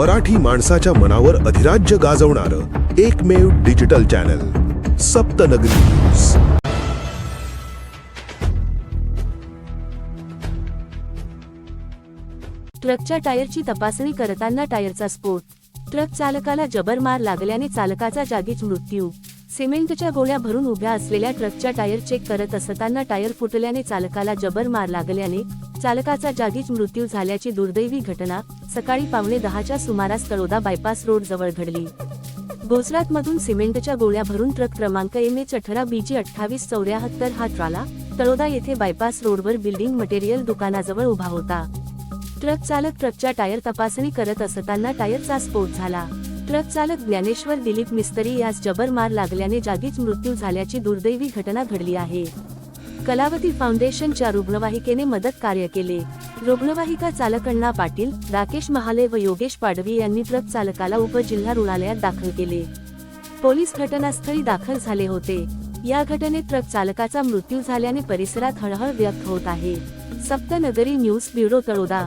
मराठी माणसाच्या मनावर अधिराज्य गाजवणारं एकमेव डिजिटल चॅनल सप्तनगरी न्यूज। ट्रकच्या टायरची तपासणी करताना टायरचा स्फोट, ट्रक चालकाला जबर मार लागल्याने चालकाचा जागीच मृत्यू। सिमेंटच्या गोळ्या भरून उभ्या असलेल्या ट्रकच्या टायर चेक करत असताना टायर फुटल्याने चालकाला जबर मार लागल्याने चालकाचा जागीच मृत्यू झाल्याची दुर्दैवी घटना सकाळी 9:15च्या सुमारास तळोदा बायपास रोड जवळ घडली। गुजरातमधून सिमेंटच्या गोळ्या भरून ट्रक क्रमांक MH18BG 2874 हा ट्राला तळोदा येथे बायपास रोडवर बिल्डिंग मटेरियल दुकानाजवळ उभा होता। ट्रक चालक ट्रकच्या टायर तपासणी करत असताना टायरचा स्फोट झाला। ट्रक चालक ज्ञानेश्वर दिलीप मिस्त्री यास जबर मार लागल्याने जागीच मृत्यू झाल्याची दुर्दैवी घटना घडली आहे। कलावती फाउंडेशनच्या रुग्णवाहिकेने मदत कार्य केले। रुग्णवाहिका चालक अण्णा पाटील, राकेश महाले व योगेश पाडवी यांनी ट्रक चालकाला उपजिल्हा रुग्णालयात दाखल केले। पोलीस घटनास्थळी दाखल झाले होते। या घटनेत ट्रक चालकाचा मृत्यू झाल्याने परिसरात हळहळ व्यक्त होत आहे। सप्तनगरी न्यूज ब्युरो तळोदा।